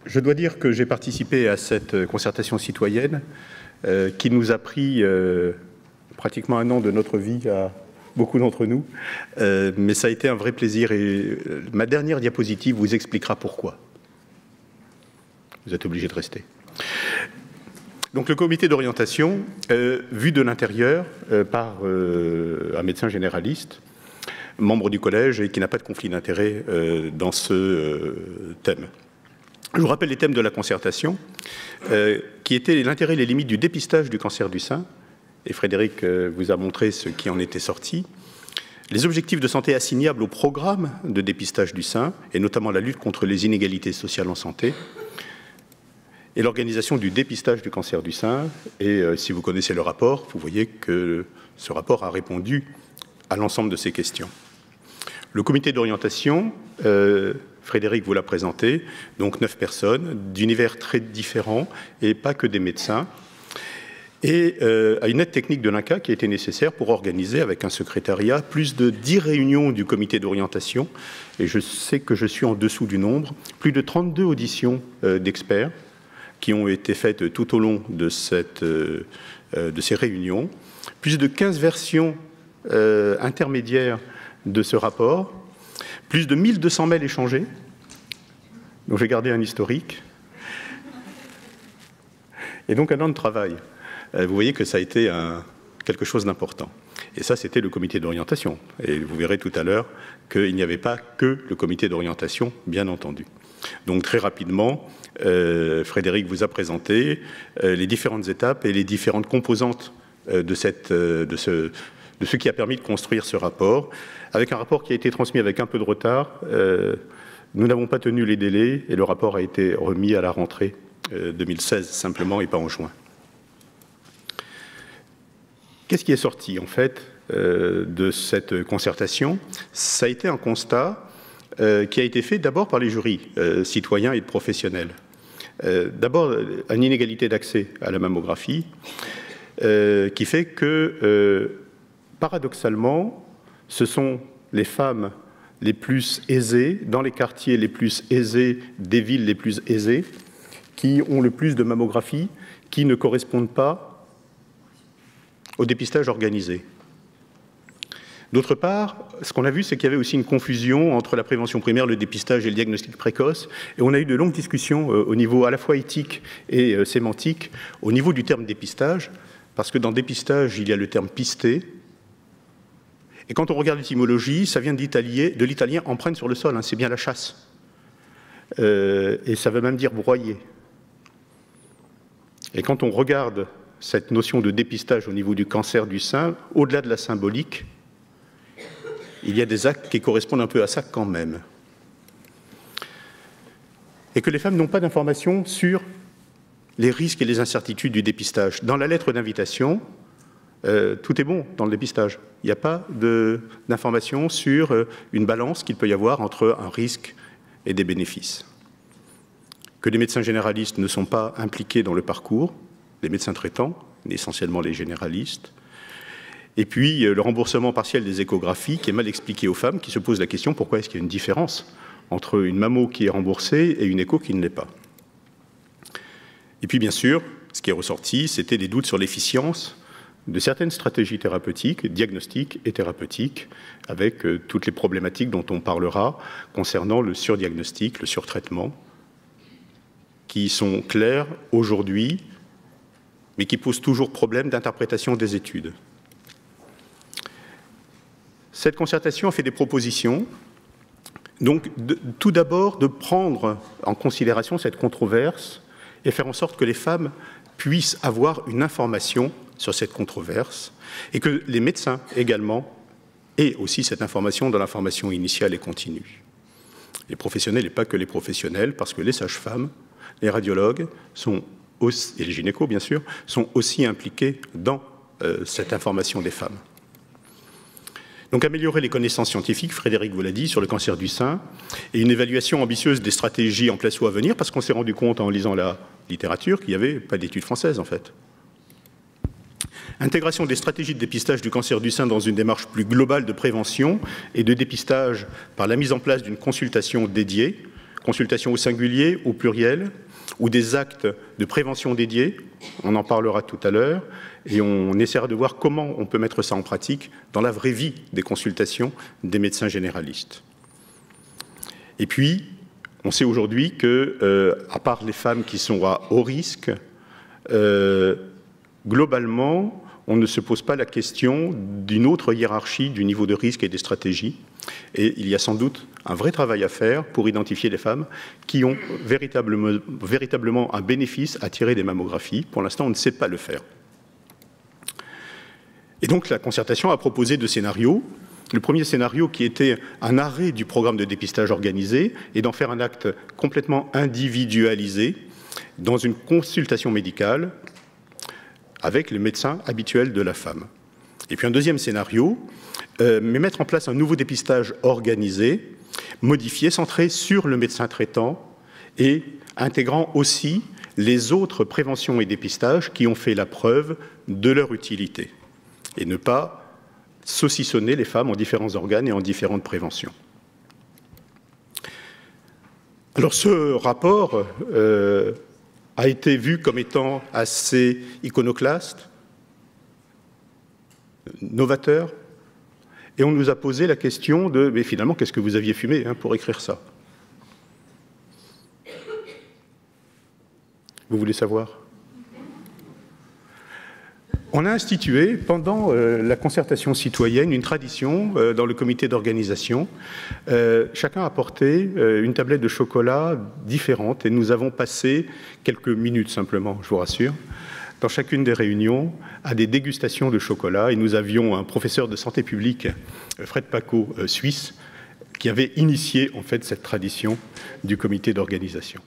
Je dois dire que j'ai participé à cette concertation citoyenne qui nous a pris pratiquement un an de notre vie à beaucoup d'entre nous, mais ça a été un vrai plaisir et ma dernière diapositive vous expliquera pourquoi. Vous êtes obligé de rester. Donc le comité d'orientation, vu de l'intérieur par un médecin généraliste, membre du collège et qui n'a pas de conflit d'intérêt dans ce thème. Je vous rappelle les thèmes de la concertation, qui étaient l'intérêt et les limites du dépistage du cancer du sein, et Frédéric vous a montré ce qui en était sorti, les objectifs de santé assignables au programme de dépistage du sein, et notamment la lutte contre les inégalités sociales en santé, et l'organisation du dépistage du cancer du sein. Et si vous connaissez le rapport, vous voyez que ce rapport a répondu à l'ensemble de ces questions. Le comité d'orientation, Frédéric vous l'a présenté, donc 9 personnes, d'univers très différents, et pas que des médecins, et à une aide technique de l'INCa qui a été nécessaire pour organiser, avec un secrétariat, plus de 10 réunions du comité d'orientation, et je sais que je suis en dessous du nombre, plus de 32 auditions d'experts qui ont été faites tout au long de ces réunions, plus de 15 versions intermédiaires de ce rapport, plus de 1200 mails échangés, donc j'ai gardé un historique, et donc un an de travail. Vous voyez que ça a été quelque chose d'important. Et ça, c'était le comité d'orientation. Et vous verrez tout à l'heure qu'il n'y avait pas que le comité d'orientation, bien entendu. Donc très rapidement, Frédéric vous a présenté les différentes étapes et les différentes composantes de ce qui a permis de construire ce rapport, avec un rapport qui a été transmis avec un peu de retard. Nous n'avons pas tenu les délais et le rapport a été remis à la rentrée 2016 simplement et pas en juin. Qu'est-ce qui est sorti en fait de cette concertation? Ça a été un constat qui a été fait d'abord par les jurys citoyens et professionnels. D'abord, une inégalité d'accès à la mammographie qui fait que paradoxalement, ce sont les femmes les plus aisées, dans les quartiers les plus aisés, des villes les plus aisées, qui ont le plus de mammographie, qui ne correspondent pas au dépistage organisé. D'autre part, ce qu'on a vu, c'est qu'il y avait aussi une confusion entre la prévention primaire, le dépistage et le diagnostic précoce. Et on a eu de longues discussions au niveau à la fois éthique et sémantique, au niveau du terme dépistage, parce que dans dépistage, il y a le terme pister. Et quand on regarde l'étymologie, ça vient de l'italien empreinte sur le sol, hein, c'est bien la chasse. Et ça veut même dire broyer. Et quand on regarde cette notion de dépistage au niveau du cancer du sein, au-delà de la symbolique, il y a des actes qui correspondent un peu à ça quand même. Et que les femmes n'ont pas d'informations sur les risques et les incertitudes du dépistage. Dans la lettre d'invitation, tout est bon dans le dépistage. Il n'y a pas d'informations sur une balance qu'il peut y avoir entre un risque et des bénéfices. Que les médecins généralistes ne sont pas impliqués dans le parcours, les médecins traitants, essentiellement les généralistes. Et puis le remboursement partiel des échographies qui est mal expliqué aux femmes, qui se posent la question pourquoi est-ce qu'il y a une différence entre une mammo qui est remboursée et une écho qui ne l'est pas. Et puis bien sûr, ce qui est ressorti, c'était des doutes sur l'efficience de certaines stratégies thérapeutiques, diagnostiques et thérapeutiques, avec toutes les problématiques dont on parlera concernant le surdiagnostic, le surtraitement, qui sont clairs aujourd'hui, mais qui posent toujours problème d'interprétation des études. Cette concertation a fait des propositions, donc tout d'abord de prendre en considération cette controverse et faire en sorte que les femmes puissent avoir une information sur cette controverse et que les médecins également aient aussi cette information dans la formation initiale et continue. Les professionnels et pas que les professionnels, parce que les sages-femmes, les radiologues et les gynécos bien sûr, sont aussi impliqués dans cette information des femmes. Donc améliorer les connaissances scientifiques, Frédéric vous l'a dit, sur le cancer du sein, et une évaluation ambitieuse des stratégies en place ou à venir, parce qu'on s'est rendu compte en lisant la littérature qu'il n'y avait pas d'études françaises en fait. Intégration des stratégies de dépistage du cancer du sein dans une démarche plus globale de prévention et de dépistage par la mise en place d'une consultation dédiée, consultation au singulier, au pluriel, ou des actes de prévention dédiés, on en parlera tout à l'heure, et on essaiera de voir comment on peut mettre ça en pratique dans la vraie vie des consultations des médecins généralistes. Et puis, on sait aujourd'hui que, à part les femmes qui sont à haut risque, globalement, on ne se pose pas la question d'une autre hiérarchie du niveau de risque et des stratégies. Et il y a sans doute un vrai travail à faire pour identifier les femmes qui ont véritablement un bénéfice à tirer des mammographies. Pour l'instant, on ne sait pas le faire. Et donc, la concertation a proposé deux scénarios. Le premier scénario qui était un arrêt du programme de dépistage organisé et d'en faire un acte complètement individualisé dans une consultation médicale avec le médecin habituel de la femme. Et puis un deuxième scénario, mais mettre en place un nouveau dépistage organisé, modifié, centré sur le médecin traitant et intégrant aussi les autres préventions et dépistages qui ont fait la preuve de leur utilité. Et ne pas saucissonner les femmes en différents organes et en différentes préventions. Alors ce rapport a été vu comme étant assez iconoclaste, novateur, et on nous a posé la question de « mais finalement, qu'est-ce que vous aviez fumé pour écrire ça ?» Vous voulez savoir ? On a institué, pendant la concertation citoyenne, une tradition dans le comité d'organisation. Chacun a apporté une tablette de chocolat différente et nous avons passé quelques minutes simplement, je vous rassure, dans chacune des réunions, à des dégustations de chocolat. Et nous avions un professeur de santé publique, Fred Paco, suisse, qui avait initié en fait cette tradition du comité d'organisation.